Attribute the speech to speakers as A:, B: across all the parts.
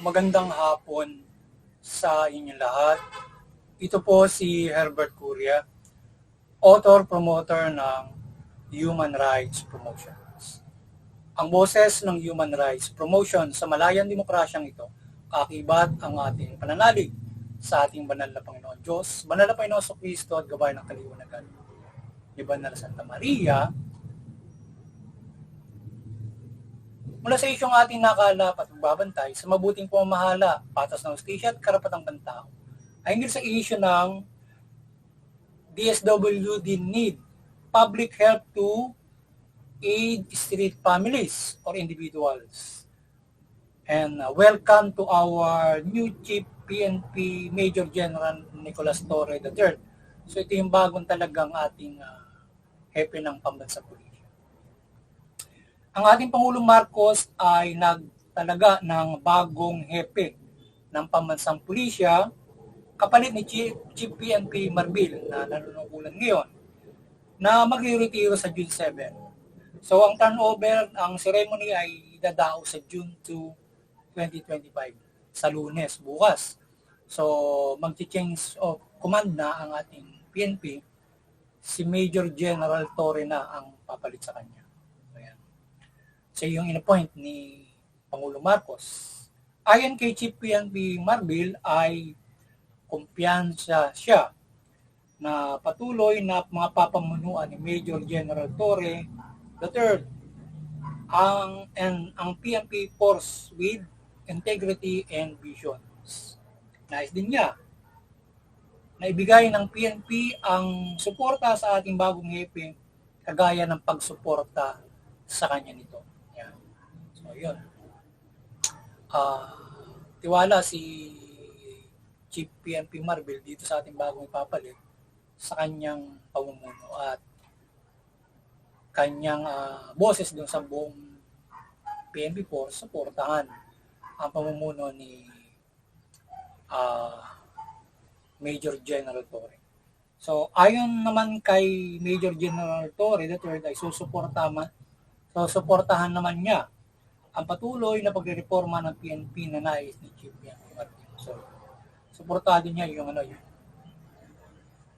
A: Magandang hapon sa inyong lahat. Ito po si Herbert Curia, author, promoter ng Human Rights Promotions. Ang boses ng Human Rights Promotion sa malayang demokrasyang ito, kakibat ang ating pananalig sa ating banal na Panginoon Diyos, banal na Panginoon Kristo at gabay ng kaliwanagan ni Banal Santa Maria, mula sa isyong ating nakalap at magbabantay sa mabuting pamamahala, patas ng hustisya at karapatang pantao, ay hinggil sa isyu ng DSWD need public help to aid street families or individuals. And welcome to our new Chief PNP Major General Nicolas Torre III. So ito yung bagong talagang ating hepe ng pambansang pulisya. Ang ating Pangulong Marcos ay nagtalaga ng bagong hepe ng pambansang pulisya kapalit ni Chief PNP Marbil na nanunungkulan ngayon na magre-retiro sa June 7. So ang turnover, ang ceremony ay idadao sa June 2, 2025 sa Lunes, bukas. So mag-change of command na ang ating PNP, si Major General Torre na ang papalit sa kanya. So yung in-appoint ni Pangulong Marcos. Ayon kay Chief PNP Marbil ay kumpiyansa siya na patuloy na mga papamunuan ni Major General Torre III ang PNP force with integrity and visions. Nais din niya na ibigay ng PNP ang suporta sa ating bagong hepe kagaya ng pagsuporta sa kanya nito. Yan. So, yun. Tiwala si Chief PNP Marbil dito sa ating bagong ipapalit sa kanyang pamumuno at kanyang boses dun sa buong PNP Force, suportahan ang pamumuno ni Major General Torre. So, ayon naman kay Major General Torre III ay susuportahan naman niya ang patuloy na pagrereforma ng PNP na nais ni Chief PNP Marbil. So, suportado niya yung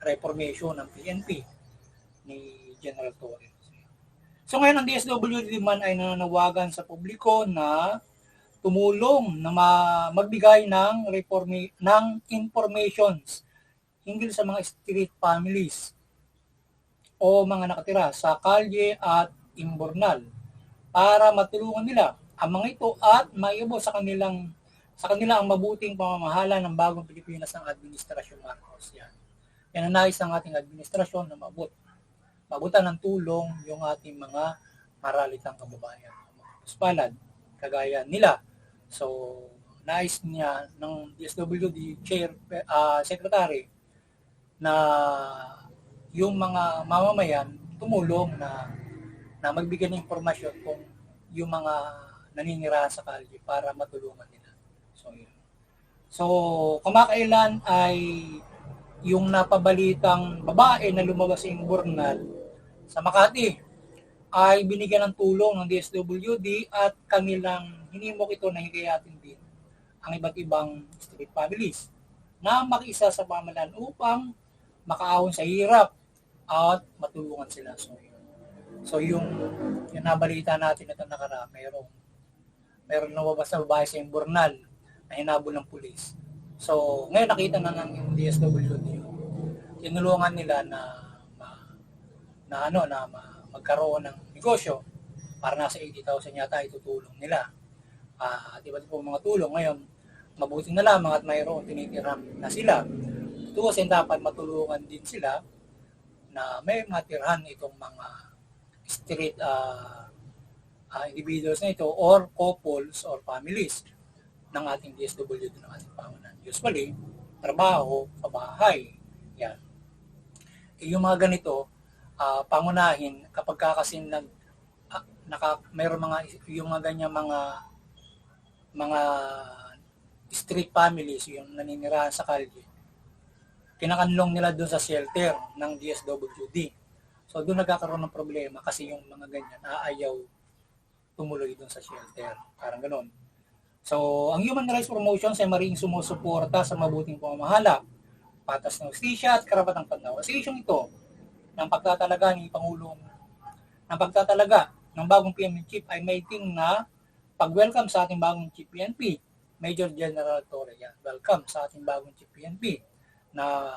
A: reformation ng PNP ni General Torre. So ngayon ang DSWD man ay nananawagan sa publiko na tumulong na magbigay ng informations hinggil sa mga street families o mga nakatira sa Kalye at Imbornal para matulungan nila ang mga ito at maiabot sa kanila ang mabuting pamamahala ng bagong Pilipinas ng Administrasyon Marcos. Yan ang nais ng ating administrasyon na mabutan ng tulong yung ating mga maralitang kababayan. Palad, kagaya nila. So, nais niya ng DSWD Secretary na yung mga mamamayan tumulong na magbigay ng impormasyon kung yung mga naninirahan sa kalye para matulungan nila. So, yun. So, kamakailan ay yung napabalitang babae na lumabas sa Imbornal sa Makati ay binigyan ng tulong ng DSWD at kanilang hinimok ito na hikayatin din ang iba't ibang street families na makiisa sa pamahalaan upang makaahon sa hirap at matulungan sila. So yung nabalita natin ito nakaraan, mayroong lumabas na babae sa Imbornal na hinabol ng pulis. So, ngayon nakita na ng DSWD. Tinulungan nila na magkaroon ng negosyo para nasa 80,000 yata itutulong nila. Iba't po mga tulong ngayon, mabuti na lamang at mayroon tinitiram na sila. Ito kasi dapat matulungan din sila na may matirhan itong mga street individuals na ito or couples or families ng ating DSWD ng ating pangunan. Usually, trabaho, pabahay. Yan. Yung mga ganito, pangunahin kapag kasi mayroon yung mga ganyan mga street families, yung naninirahan sa kalye, kinakanlong nila doon sa shelter ng DSWD. So doon nagkakaroon ng problema kasi yung mga ganyan aayaw tumuloy doon sa shelter. Parang ganoon. So, ang human rights promotions ay maring sumusuporta sa mabuting pamamahala, patas na hustisya at karapatang tao. Sa isyong ito, ng pagtatalaga ni Pangulong ng pagtatalaga ng bagong PNP chief ay may ting na pag-welcome sa ating bagong Chief PNP, Major General Torre. Yan. Welcome sa ating bagong Chief PNP na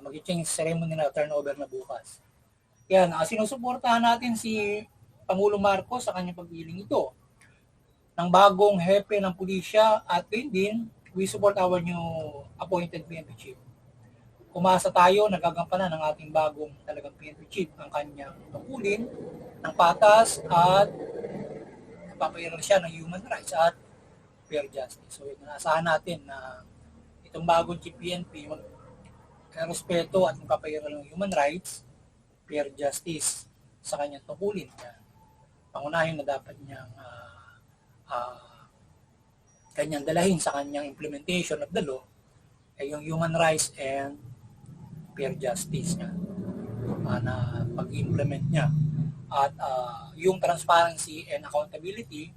A: mag-change ceremony na turnover na bukas. Yan, sinusuportahan natin si Pangulong Marcos sa kanyang pagpiling ito ng bagong hepe ng pulisya at din, we support our new appointed PNP chief. Umasa tayo, nagagampanan ng ating bagong talagang PNP chief ang kanyang tungkulin ng patas at napapairal siya ng human rights at fair justice. So, inaasahan natin na itong bagong chief PNP respeto at magpapairal ng human rights, fair justice sa kanyang tungkulin. Pangunahin na dapat niyang kanyang dalahin sa kanyang implementation of the law ay yung human rights and fair justice niya na pag-implement niya. At yung transparency and accountability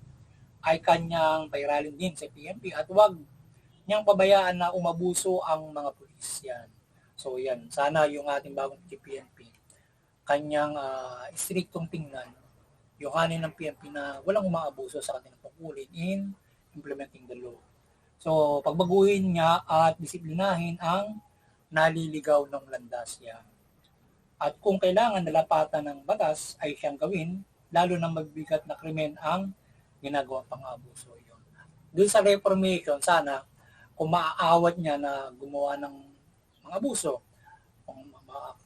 A: ay kanyang pairalin din sa PNP at wag niyang pabayaan na umabuso ang mga pulis. Yan. So yan, sana yung ating bagong PNP kanyang striktong tingnan yung hanin ng PNP na walang umaabuso sa kanilang tungkulin in implementing the law. So, pagbaguhin niya at disiplinahin ang naliligaw ng landas niya. At kung kailangan nalapatan ng batas ay siyang gawin, lalo na magbigat na krimen ang ginagawa pang abuso. Yun. Doon sa reformation, sana kung maaawat niya na gumawa ng mga abuso, kung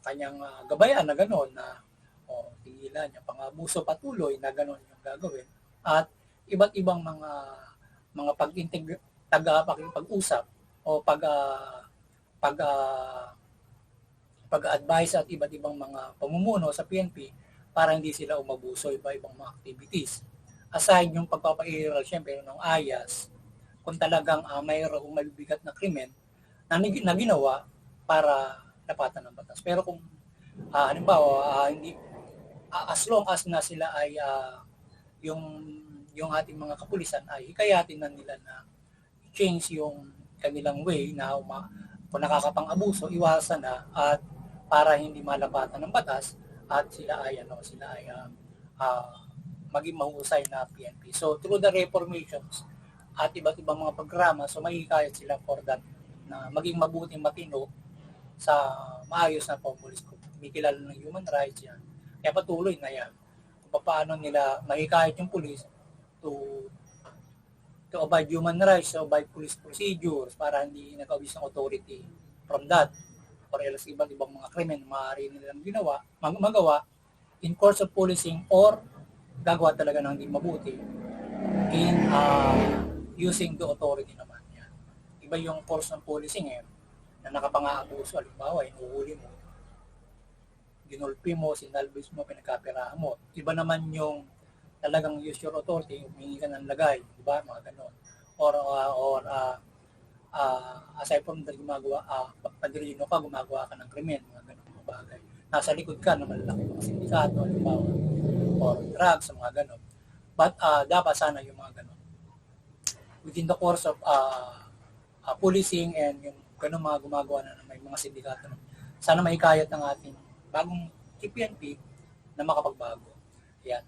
A: kanyang gabayan na gano'n na tigilan niya pang-abuso patuloy na gano'n yung gagawin at iba't ibang mga pag-usap o pag-advise at iba't ibang mga pamumuno sa PNP para hindi sila umabuso iba-ibang mga activities. Aside yung pagpapairal syempre ng ayas kung talagang mayroong mabibigat na krimen na ginawa para napatan ng batas. Pero kung halimbawa hindi as long as na sila ay yung ating mga kapulisan ay hikayatin na nila na change yung kanilang way na kung nakakapang-abuso, iwasan na at para hindi malapatan ng batas at sila ay maging mahusay na PNP. So through the reformations at iba't ibang mga programa, so mahihikayat sila for that na maging mabuting matino sa maayos na pamumulis ko. May kilala ng human rights yan. Kaya patuloy na yan. Kung paano nila mahikayat yung pulis to abide human rights, to abide police procedures para hindi nag-abuse ng authority from that or else iba't ibang mga krimen na maaari nilang magawa in course of policing or gagawa talaga ng hindi mabuti in using the authority naman yan. Iba yung course ng policing na nakapang-aabuso, halimbawa, inuhuli mo, ginulpi mo, sinalbis mo, pinagkapirahan mo. Iba naman yung talagang use your authority, humingi ka ng lagay, di ba? Mga ganon. Or aside from that, padirino ka, gumagawa ka ng krimen, mga ganon mga bagay. Nasa likod ka ng malalaki mga sindikato, halimbawa, or drugs, mga ganon. But dapat sana yung mga ganon. Within the course of policing and yung ganun mga gumagawa na may mga sindikato, sana mahikayat ng ating bagong PNP na makapagbago. Yan.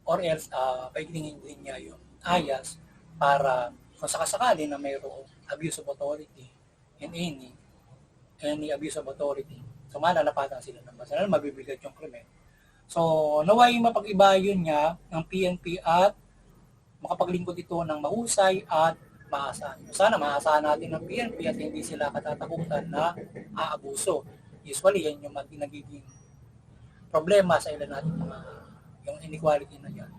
A: Or else, paigtingin din niya yung ayas para kung sakasakali na mayroong abuse of authority and any abuse of authority, so malalapatan sila ng basa na mabibigat yung krimen. So, naway mapag-iba yun niya ng PNP at makapaglingkod ito ng mahusay at maasahan. Sana maasahan natin ng PNP at hindi sila katatakutan na aabuso. Usually, yan yung nagiging problema sa ilan natin yung inequality na yan.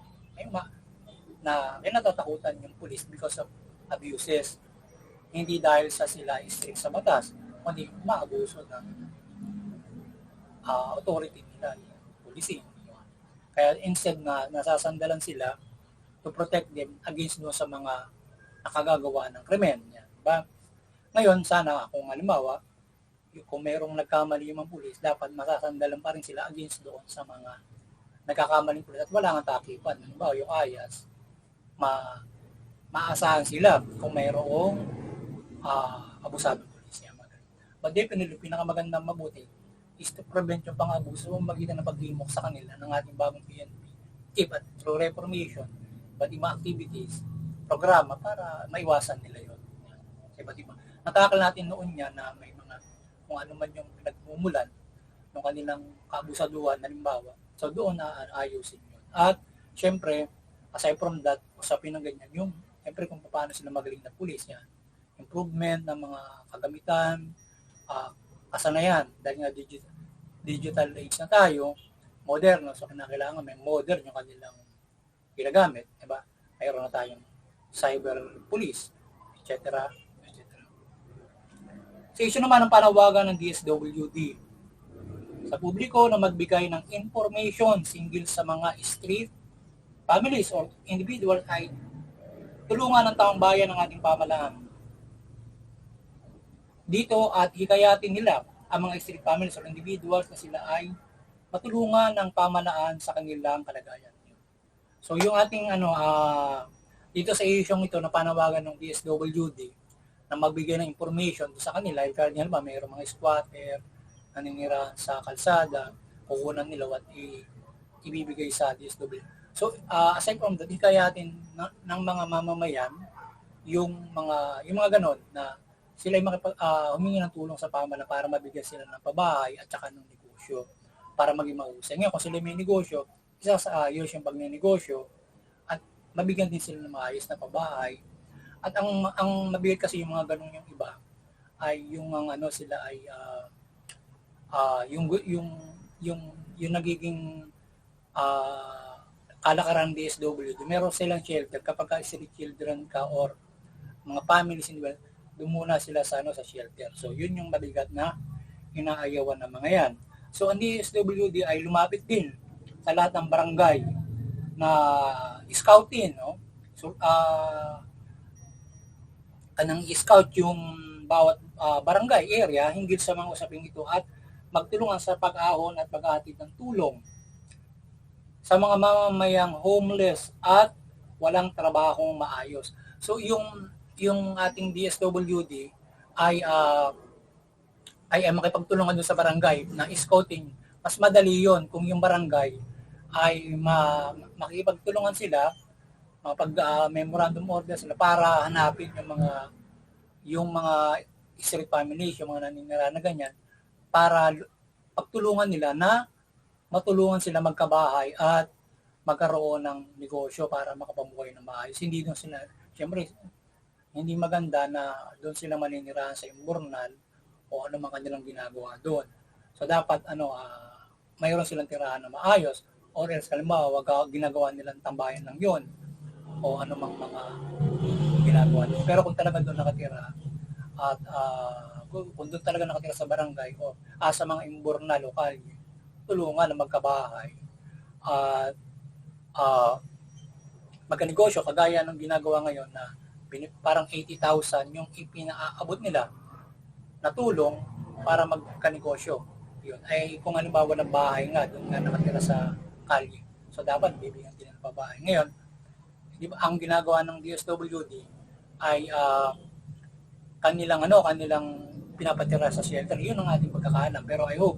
A: Na natatakutan yung police because of abuses. Hindi dahil sa sila strict sa batas, kundi maabuso ng authority nila, yung policing. Kaya instead na nasasandalan sila to protect them against doon sa mga nakagagawa ng krimen. Yan, diba? Ngayon, sana kung halimbawa, kung mayroong nagkamali yung pulis, dapat masasandalan pa rin sila against doon sa mga nagkakamaling pulis at wala nga takipan. Halimbawa, yung ayas, maasahan sila kung mayroong abusadong pulis. But definitely, pinakamagandang mabuti is to prevent yung pang-abuso magitan ng paghimok sa kanila ng ating bagong PNP. If at through reformation, iba't ibang activities, programa para maiwasan nila yun. Iba't iba. Natakal natin noon yan na may mga kung ano man yung pinagmumulan ng kanilang kaabusaduhan, halimbawa. So doon na ayusin yun. At syempre, aside from that, usapin ng ganyan yung syempre kung paano sila magaling na pulis yan. Improvement ng mga kagamitan, kasanayan, dahil nga digital age na tayo, moderno, so kinakailangan may modern yung kanilang ginagamit, diba? Mayroon na tayong cyber police, etc. etc. Sa issue naman ng panawagan ng DSWD sa publiko na magbigay ng information single sa mga street families or individual ay tulungan ng taong bayan ng ating pamahalaan. Dito at hikayatin nila ang mga street families or individuals na sila ay matulungan ng pamahalaan sa kanilang kalagayan. So yung ating dito sa isyong ito na panawagan ng DSWD na magbigay ng information sa kanila, kaya niya ba mayroong mga squatter naninira sa kalsada, kukunan nila what ibibigay sa DSWD. So aside from that, hikayatin ng mga mamamayan yung mga ganon na sila ay humingi ng tulong sa pamahalaan para mabigyan sila ng pabahay at saka ng negosyo para maging mahusay. Ngayon, kung sila may negosyo, isa sa ayos yung pagnenegosyo at mabigyan din sila ng maayos na pabahay. At ang mabigyan kasi yung mga ganun yung iba ay yung sila ay yung nagiging kalakaran DSWD. Meron silang shelter kapag street children ka or mga families in doon muna sila sa shelter. So yun yung mabigat na inaayawan ng mga yan. So ang DSWD ay lumapit din sa lahat ng barangay na scouting, no? So kanang scout yung bawat barangay area hinggil sa mga usaping ito at magtulungan sa pag-ahon at pag-ahatid ng tulong sa mga mamamayang homeless at walang trabahong maayos. So yung ating DSWD ay makipagtulungan doon sa barangay na scouting. Mas madali yon kung yung barangay ay makipagtulungan sila, memorandum order sila para hanapin yung mga street families, yung mga naninira na ganyan, para pagtulungan nila na matulungan sila magkabahay at magkaroon ng negosyo para makapamuhay ng maayos. Hindi doon sila, siyempre, hindi maganda na doon sila maninirahan sa imburnal o ano man kanilang ginagawa doon. So dapat mayroon silang tirahan na maayos or else halimbawa ginagawa nilang tambayan lang yon o ano mang mga ginagawa doon. Pero kung talaga doon nakatira at kung doon talaga nakatira sa barangay o sa mga imburnal lokal, tulungan na magkabahay at magkanegosyo kagaya ng ginagawa ngayon na parang 80,000 yung ipinaabot nila na tulong para magkanegosyo. Yun ay kung halimbawa ng bahay nga doon nga nakatira sa kalye. So dapat bibigyan din ng pabahay. Ngayon, di ba, ang ginagawa ng DSWD ay kanilang pinapatira sa shelter. Yun ang ating pagkakaalam. Pero I hope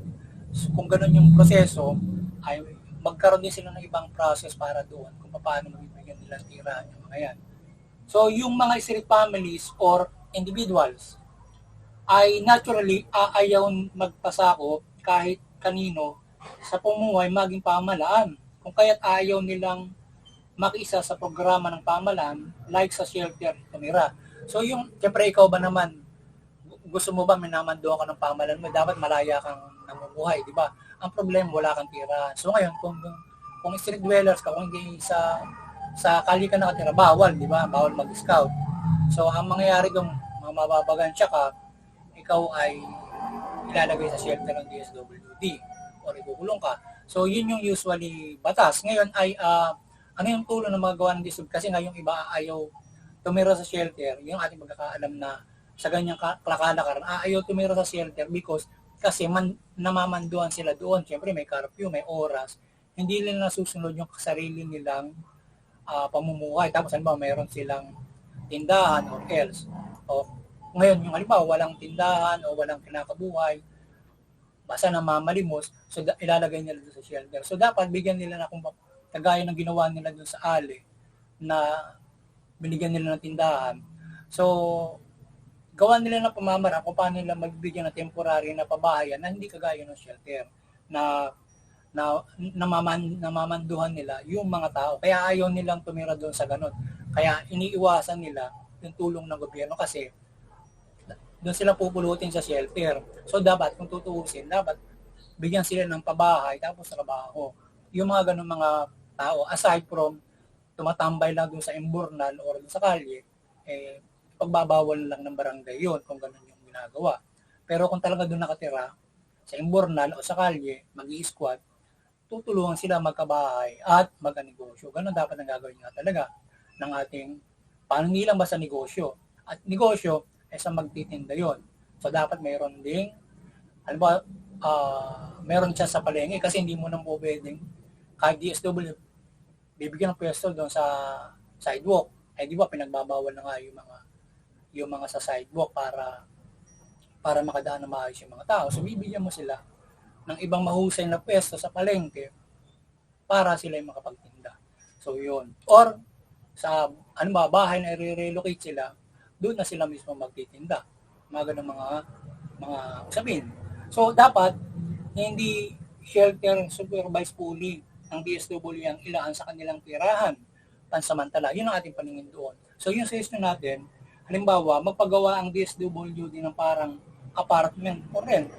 A: kung ganun yung proseso ay magkaroon din sila ng ibang process para doon kung paano mabibigyan nila tira yung mga yan. So, yung mga street families or individuals ay naturally aayaw magpasakop kahit kanino sa pamumuhay maging pamahalaan. Kung kaya't ayaw nilang makisa sa programa ng pamahalaan like sa shelter tumira. So, siyempre ikaw ba naman, gusto mo ba minamando ka ng pamahalaan mo? Dapat malaya kang namumuhay, di ba? Ang problema, wala kang tira. So, ngayon, kung street dwellers ka, kung hindi sa kali ka nakatira, bawal, di ba? Bawal mag-scout. So, ang mangyayari kung mababagansya ka, ikaw ay ilalagay sa shelter ng DSWD o ikukulong ka. So, yun yung usually batas. Ngayon ay, ano yung tulong na magawa ng DSWD? Kasi nga yung iba ayaw tumira sa shelter, yung ating pagkakaalam na sa ganyang kalakaran, ayaw tumira sa shelter because kasi namamanduan sila doon. Siyempre, may curfew, may oras. Hindi nila nasusunod yung sarili nilang pamumuhay. Tapos, mayroon silang tindahan or else. O, ngayon, yung halimbawa, walang tindahan o walang kinakabuhay, basta namamalimos, so ilalagay nila doon sa shelter. So dapat bigyan nila na kung kagaya ng ginawa nila doon sa Ali na binigyan nila ng tindahan. So gawa nila ng pamamaraan kung paano nila magbigyan ng temporary na pabahayan na hindi kagaya ng shelter na namamanduhan nila yung mga tao. Kaya ayaw nilang tumira doon sa ganun. Kaya iniiwasan nila yung tulong ng gobyerno kasi doon sila pupulutin sa shelter. So dapat kung tutuusin, dapat bigyan sila ng pabahay tapos trabaho. Yung mga ganun mga tao, aside from tumatambay lang doon sa imbornal or doon sa kalye, pagbabawal lang ng barangay yun kung ganun yung ginagawa. Pero kung talaga doon nakatira, sa imbornal o sa kalye, mag-i-squat, tutulungan sila magkabahay at magka-negosyo. Ganun dapat ang gagawin nga talaga ng ating, paano nilang ba sa negosyo? At negosyo, sa magtitinda yon. So dapat mayroon ding, meron siya sa palengke kasi hindi mo nang po pwedeng kahit DSW bibigyan ng pwesto doon sa sidewalk. Di ba pinagbabawal na nga yung mga sa sidewalk para makadaan na maayos yung mga tao. So bibigyan mo sila ng ibang mahusay na pwesto sa palengke para sila yung makapagtinda. So yun. Or sa bahay na i-relocate sila, doon na sila mismo magtitinda. Mga ganun mga sabihin. So dapat hindi shelter supervised pooling ng DSWD ang ilaan sa kanilang tirahan pansamantala. Yun ang ating paningin doon. So yung suggestion natin, halimbawa, magpagawa ang DSWD ng parang apartment or rent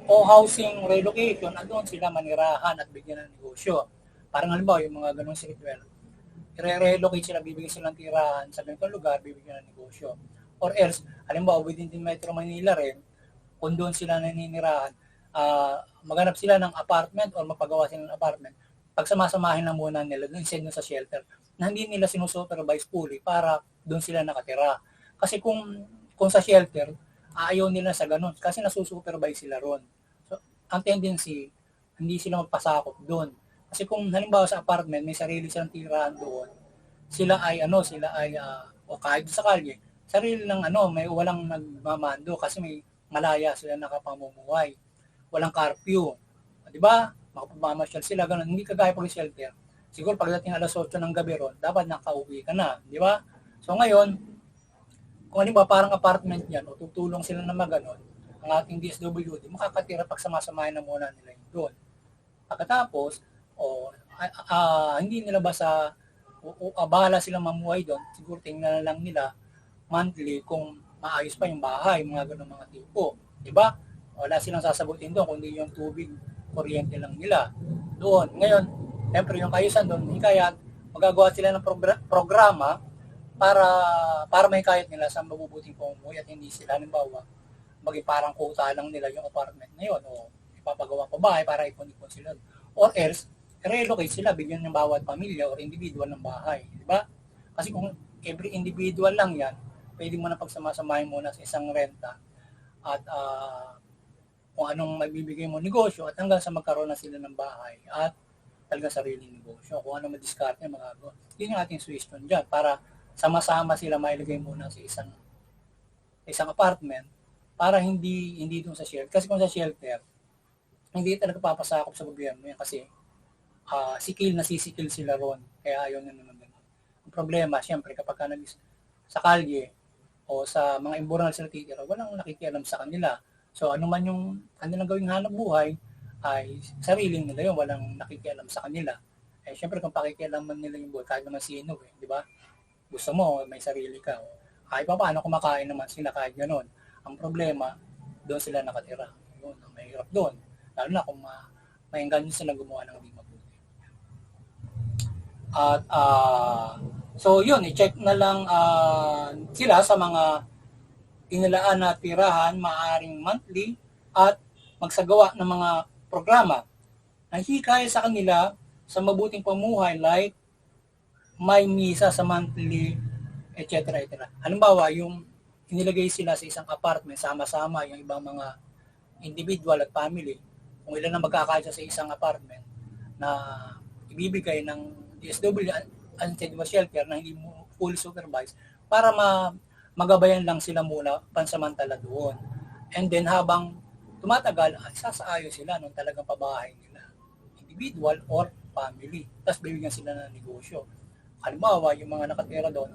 A: o housing relocation at doon sila manirahan at bigyan ng negosyo. Parang halimbawa yung mga ganung sitwell, i-relocate sila, bibigyan sila ng tirahan sa ganitong lugar, bibigyan ng negosyo. Or else, halimbawa within the Metro Manila rin, kung doon sila naninirahan, maghanap sila ng apartment or mapagawa sila ng apartment, pagsamasamahin na muna nila doon instead sa shelter na hindi nila sinusupervise fully para doon sila nakatira. Kasi kung sa shelter, ayaw nila sa ganun kasi nasusupervise sila ron. So, ang tendency, hindi sila magpasakop doon. Kasi kung halimbawa sa apartment, may sarili silang tirahan doon, sila ay o kahit sa kalye, sarili lang may walang nagmamando kasi may malaya sila nakapamumuhay. Walang curfew. Di ba? Makapagmamasyal sila, ganun. Hindi kagaya pag shelter. Siguro pagdating alas 8 ng gabi ron, dapat nakauwi ka na. Di ba? So ngayon, kung halimbawa parang apartment yan, o tutulong sila na maganon, ang ating DSWD, makakatira pag samasamahin na muna nila yun doon. Pagkatapos, hindi nila basta bahala silang mamuhay doon, siguro tingnan na lang nila monthly kung maayos pa yung bahay, mga ganun mga tipo. Diba? Wala silang sasagutin doon, kundi yung tubig, kuryente lang nila. Doon. Ngayon, siyempre yung kayusan doon, kaya magagawa sila ng programa para may kayat nila sa mabubuting pamumuhay at hindi sila, halimbawa, maging parang quota lang nila yung apartment na yun o ipapagawa pa bahay para ipon-ipon sila. Or else, relocate sila, bigyan ng bawat pamilya or individual ng bahay. Di ba? Kasi kung every individual lang yan, pwede mo na pagsamasamahin muna sa isang renta at kung anong magbibigay mo negosyo at hanggang sa magkaroon na sila ng bahay at talagang sariling negosyo. Kung ano madiskarte na magagawa. Yun yung ating suggestion dyan para sama-sama sila mailagay muna sa isang apartment para hindi doon sa shelter. Kasi kung sa shelter, hindi talaga papasakop sa gobyerno yan kasi sisikil sila ron. Kaya ayaw na naman ganun. Ang problema, siyempre, kapag sa kalye o sa mga imbornal sila titira, walang nakikialam sa kanila. So, ano man yung kanilang gawing hanap buhay, ay sariling nila yun, walang nakikialam sa kanila. Siyempre, kung pakikialaman nila yung buhay, kahit naman sino, di ba? Gusto mo, may sarili ka. Kahit pa paano, kumakain naman sila kahit gano'n. Ang problema, doon sila nakatira. Yun, mahirap doon. Lalo na kung mainggan sila gumawa ng hindi mabuti. At so yun, i-check na lang sila sa mga inilaan na tirahan, maaaring monthly at magsagawa ng mga programa na hikaya sa kanila sa mabuting pamuhay like may misa sa monthly, etc. Halimbawa, yung inilagay sila sa isang apartment, sama-sama yung ibang mga individual at family, kung ilan na magkakasya sa isang apartment na ibibigay ng DSWD unstable shelter na hindi mo fully supervised para magabayan lang sila muna pansamantala doon. And then habang tumatagal, sasaayos sila nung talagang pabahay nila. Individual or family. Tapos bibigyan sila ng negosyo. Halimbawa, yung mga nakatira doon,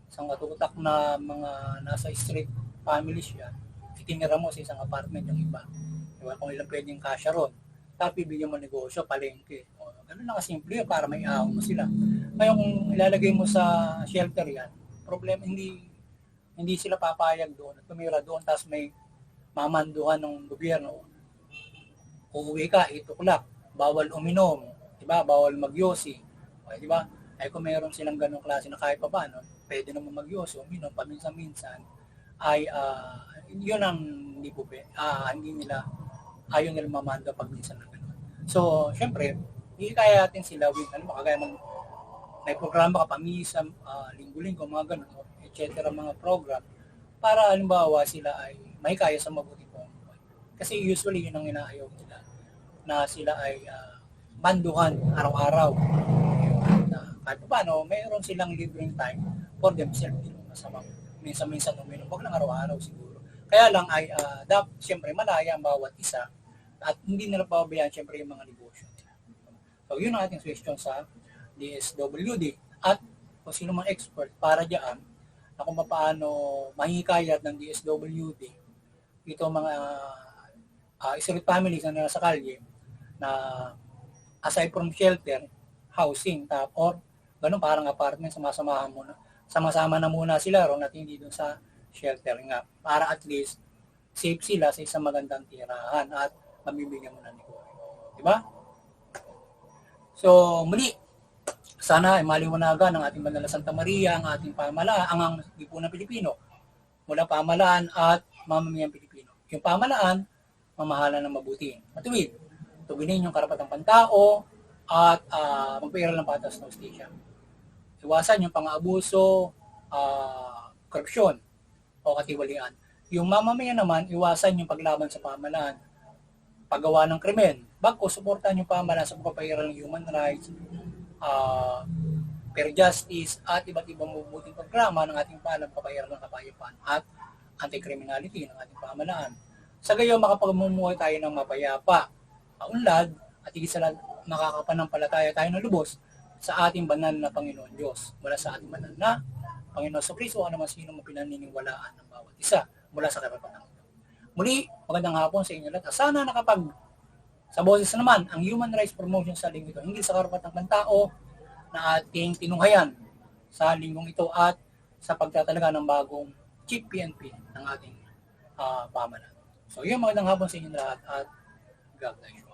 A: isang katutak na mga nasa street families yan, itinira mo sa isang apartment yung iba. Diba? Kung ilang pwedeng kasya ron. Tapos bibigyan mo negosyo, palengke. O, ganun lang kasimple yun para may ahon mo sila. Ngayon kung ilalagay mo sa shelter yan, problema, hindi sila papayag doon at tumira doon tapos may mamanduhan ng gobyerno. Uuwi ka, 8 o'clock, bawal uminom, diba? Bawal magyosi. Okay, diba? Ay kung meron silang ganong klase na kahit pa paano, pwede naman magyosi, uminom, paminsan-minsan, ay yun ang hindi nila, ayaw nila mamanda pag minsan na gano'n. So, syempre, ikaya natin sila with, kagaya may programa ka pamisa, linggo-linggo, mga gano'n, etc. mga program, para halimbawa sila ay may kaya sa mabuti po. Kasi usually yun ang inaayaw nila, na sila ay manduhan araw-araw. Kahit paano, mayroon silang libreng time for themselves. Hindi naman masama. Minsan-minsan uminom. Huwag lang araw-araw siguro. Kaya lang ay, siyempre, malaya ang bawat isa at hindi nila pababayaan siyempre yung mga negosyo. So, yun ang ating question sa DSWD. At kung sino mang expert para dyan, na kung paano mahikayat ng DSWD ito mga street families na nasa kalye na aside from shelter, housing, or ganun parang apartment, sama-sama na muna sila ron at hindi dun sa shelter nga para at least safe sila sa isang magandang tirahan at mamibigyan mo ng negosyo. Diba? So, muli, sana ay maliwanagan ng ating Banal na Santa Maria, ang ating pamalaan, ang lipunan Pilipino, mula pamalaan at mamamayang Pilipino. Yung pamalaan, mamahalan ng mabuti. Matuwid, tuginin yung karapatang pantao at magpairal ng patas ng hustisya. Iwasan yung pang-abuso, korupsyon o katiwalian. Yung mamamayan naman, iwasan yung paglaban sa pamalaan, paggawa ng krimen, bagko suportahan yung pamalaan sa pagpapairal ng human rights, fair justice at iba't ibang mabubuting programa ng ating papairal ng kapayapaan at anti-criminality ng ating pamalaan. Sa gayon, makapagmumuhay tayo ng mapayapa, kaunlad, at higit sa lahat, makakapanampalataya tayo ng lubos sa ating banal na Panginoon Diyos, mula sa ating banal na Panginoon sa Kristo, o naman sino mapinaniniwalaan ng bawat isa mula sa karapatan ito. Muli, magandang hapon sa inyo lahat. Sana sa boses naman, ang human rights promotion sa linggo ito, hindi sa karapatang pantao na ating tinunghayan sa linggong ito at sa pagtatalaga ng bagong Chief PNP ng ating pamahalaan. So, yun, magandang hapon sa inyo lahat at God bless you.